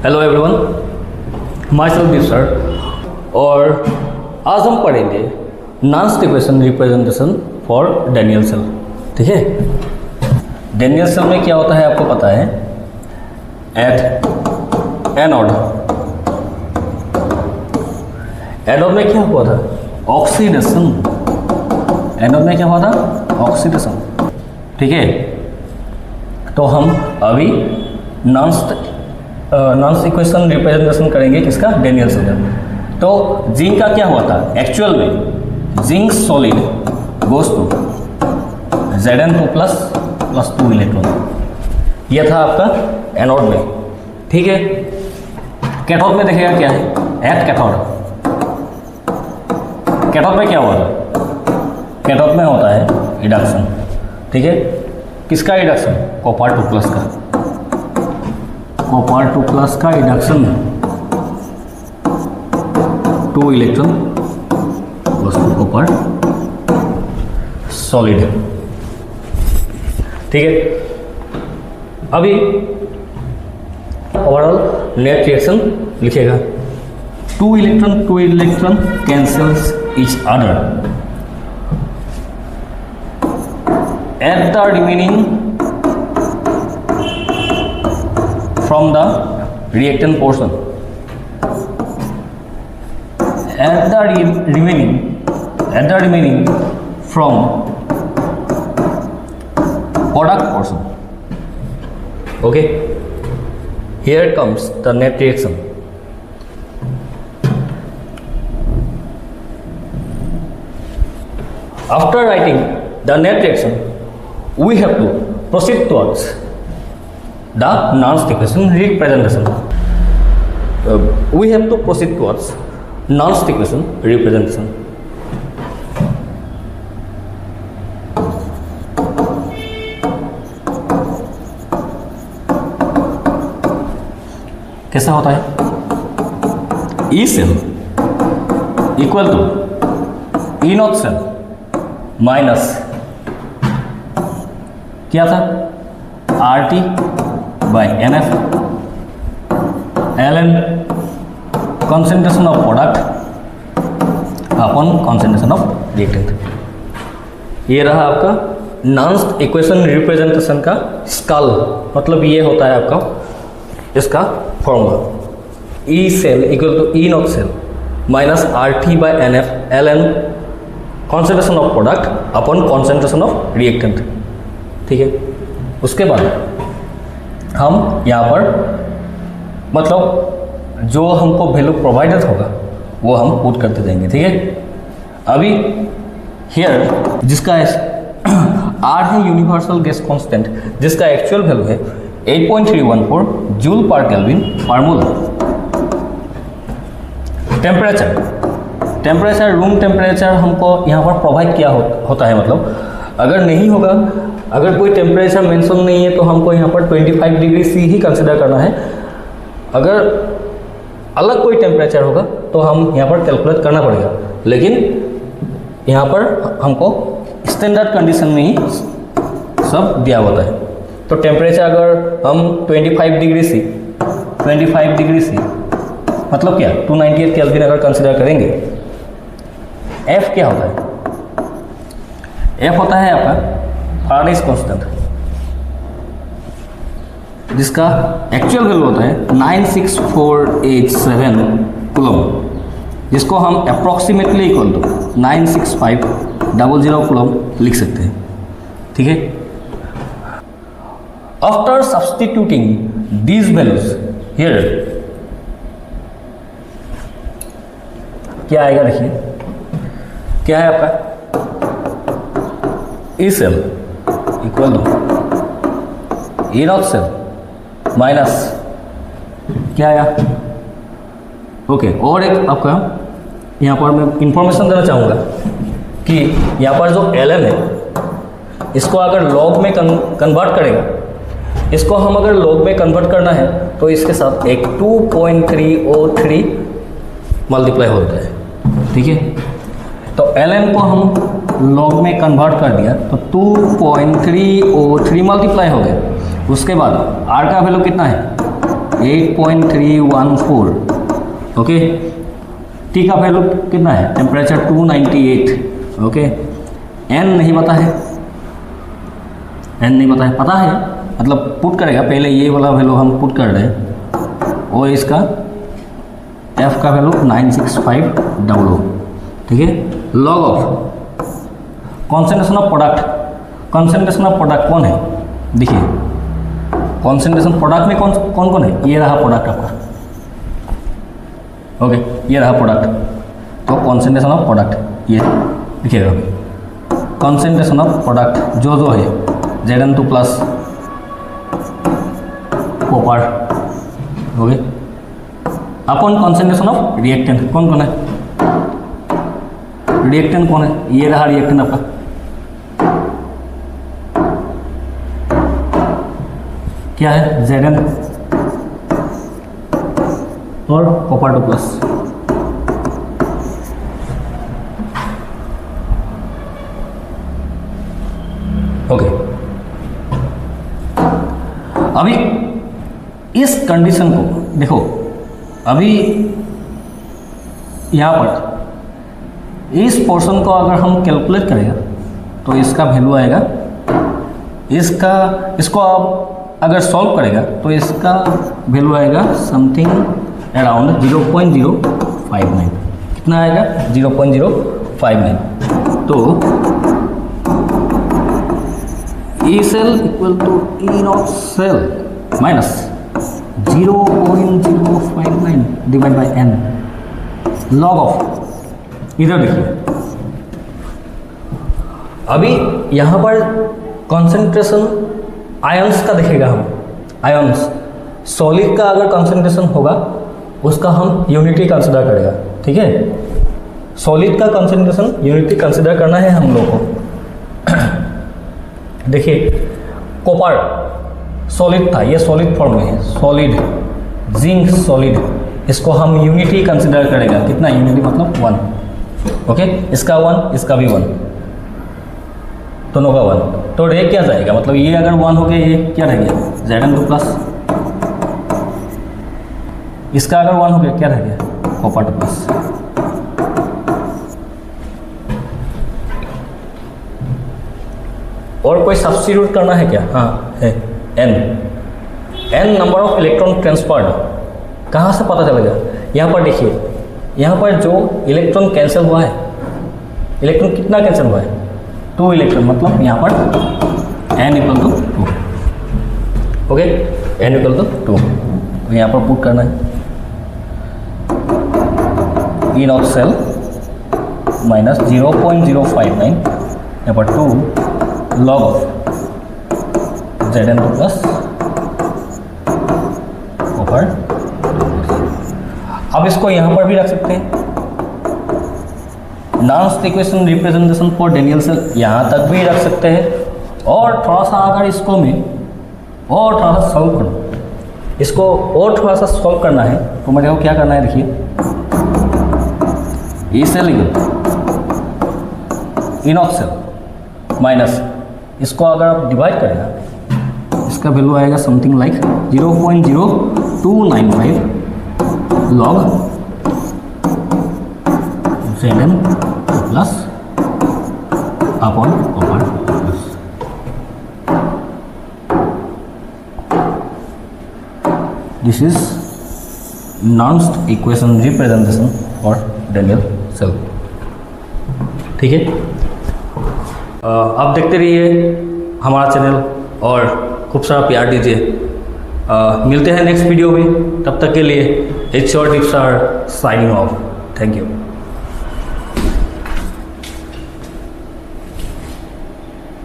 Hello everyone, myself Deep sir. और आज हम पढ़ेंगे नॉन equation representation for Daniell cell. ठीक है, डैनियल सेल में क्या होता है आपको पता है। एनोड में क्या हुआ था? ऑक्सीडेशन। एनोड में क्या हुआ था? ऑक्सीडेशन। ठीक है, तो हम अभी नॉन इक्वेशन रिप्रेजेंटेशन करेंगे किसका? डैनियल सेल का। तो जिंक का क्या हुआ था एक्चुअल में? Zinc solid goes to Zn2 plus 2 electron. यह था आपका एनोड में। ठीक है, कैथोड में देखिएगा क्या है। एट कैथोड में क्या हुआ था? कैथोड में होता है रिडक्शन। ठीक है, किसका रिडक्शन? कॉपर 2 प्लस का। कॉपर 2 प्लस का reduction 2 electron plus copper solid. ठीक है, अभी ओवरऑल नेट रिएक्शन लिखेगा। 2 electron cancels each other at the remaining from the reactant portion, at the remaining from product portion. Okay, here comes the net reaction. After writing the net reaction, we have to proceed towards the nonce equation representation. We have to proceed towards nonce equation representation. कैसा होता है? E cell equal to E naught cell minus क्या था? RT by NF ln concentration of product upon concentration of reactant। ये रहा आपका नॉन equation representation का स्कल। मतलब ये होता है आपका इसका formula. E cell equal to E naught cell minus RT by NF ln concentration of product upon concentration of reactant. ठीक है, उसके बाद हम यहाँ पर मतलब जो हमको वैल्यू प्रोवाइडेड होगा वो हम पुट करते जाएंगे। ठीक है, अभी हियर जिसका R है यूनिवर्सल गैस कांस्टेंट, जिसका एक्चुअल वैल्यू है 8.314 जूल पर केल्विन पर मोल। टेम्परेचर रूम टेम्परेचर हमको यहाँ पर प्रोवाइड किया होता है। मतलब अगर नहीं होगा, अगर कोई टेम्परेचर मेंशन नहीं है तो हमको यहाँ पर 25 डिग्री सी ही कंसिडर करना है। अगर अलग कोई टेम्परेचर होगा तो हम यहाँ पर कैलकुलेट करना पड़ेगा, लेकिन यहाँ पर हमको स्टैंडर्ड कंडीशन में ही सब दिया होता है। तो टेम्परेचर अगर हम 25 डिग्री सी मतलब क्या 298 केल्विन अगर कंसिडर करेंगे। F क्या होता है? F होता है आपका फारेनहाइट कांस्टेंट, जिसका एक्चुअल वैल्यू होता है 96487 कूलम, जिसको हम अप्रॉक्सीमेटली इक्वल टू 96500 कूलम लिख सकते हैं। ठीक है, after substituting these values here क्या आएगा? देखिए क्या है आपका E cell equal to E naught cell minus क्या आया? ओके, और एक आपका यहाँ पर मैं इंफॉर्मेशन देना चाहूँगा कि यहाँ पर जो ln है इसको अगर लॉग में कन्वर्ट करेगा, इसको हम अगर लॉग में कन्वर्ट करना है तो इसके साथ एक 2.303 मल्टीप्लाई होता है। ठीक है, तो ln को हम लॉग में कन्वर्ट कर दिया तो 2.303 मल्टीप्लाई हो गया। उसके बाद r का वैल्यू कितना है? 8.314। ओके, टी का वैल्यू कितना है, टेम्परेचर 298। ओके, एन नहीं पता है, एन नहीं पता है, पता है मतलब पुट करेगा, पहले ये वाला वैल्यू हम पुट कर रहे हैं, और इसका एफ का वैल्यू 96500। ठीक है, log of concentration of product, concentration of product कौन है, देखिए कॉन्सेंट्रेशन प्रोडक्ट में कौन कौन है, ये रहा प्रोडक्ट आपका। ओके, ये रहा प्रोडक्ट, तो कॉन्सेंट्रेशन ऑफ प्रोडक्ट ये लिखिएगा, कॉन्सेंट्रेशन ऑफ प्रोडक्ट जो है Zn2 plus copper. Okay, upon concentration of reactant, कौन कौन है, रिएक्टेंट कौन है, ये रहा रिएक्टेंट आपका, क्या है, Zn और कॉपर 2 प्लस। ओके, अभी इस कंडीशन को देखो, अभी यहाँ पर इस पोर्शन को अगर हम कैलकुलेट करेगा तो इसका वैल्यू आएगा, इसको आप अगर सॉल्व करेगा तो इसका वैल्यू आएगा समथिंग अराउंड 0.059। कितना आएगा, 0.059। तो E cell equal to E naught cell minus 0.059 divide by N, log of, इधर देखिए अभी यहाँ पर कॉन्सेंट्रेशन आयंस का देखेगा हम, आयंस सॉलिड का अगर कॉन्सेंट्रेशन होगा उसका हम यूनिटी कंसिडर करेगा। ठीक है, सॉलिड का कॉन्सेंट्रेशन यूनिटी कंसिडर करना है हम लोग को। देखिए कॉपर सॉलिड था, ये सॉलिड फॉर्म में है, सॉलिड जिंक सॉलिड, इसको हम यूनिटी कंसिडर करेगा। कितना यूनिटी मतलब 1। ओके, इसका 1, इसका भी 1, दोनों का 1, तो रे क्या जाएगा, मतलब ये अगर 1 हो गया, ये क्या रह गया, Zn2 प्लस, इसका अगर 1 हो गया क्या रह गया, कॉपर 2 प्लस। और कोई सब्स्टिट्यूट करना है क्या, हाँ है, n number of electron transferred, कहाँ से पता चलेगा, यहाँ पर देखिए, यहाँ पर जो इलेक्ट्रॉन कैंसिल हुआ है, इलेक्ट्रॉन कितना कैंसिल हुआ है, 2 इलेक्ट्रॉन, मतलब यहाँ पर n equal to 2। Okay, n equal to 2, यहाँ पर पुट करना है, ई नॉट सेल माइनस 0.059, यहाँ पर 2 log of Zn2 plus copper. अब इसको यहाँ पर भी रख सकते हैं, Nernst equation representation for Daniell cell, यहाँ तक भी रख सकते हैं। और थोड़ा सा अगर इसको में और थोड़ा सा सॉल्व करो, इसको और थोड़ा सा सॉल्व करना है तो मेरे को क्या करना है, देखिए ई सेल इनॉक्स सेल माइनस, इसको अगर आप डिवाइड करेगा इसका वैल्यू आएगा something like 0.0295 log Zn plus upon copper plus. This is Nernst equation representation for Daniell cell. ठीक है, आप देखते रहिए हमारा चैनल और खूब सारा प्यार दीजिए। मिलते हैं नेक्स्ट वीडियो में, तब तक के लिए HR Tips are signing off. Thank you.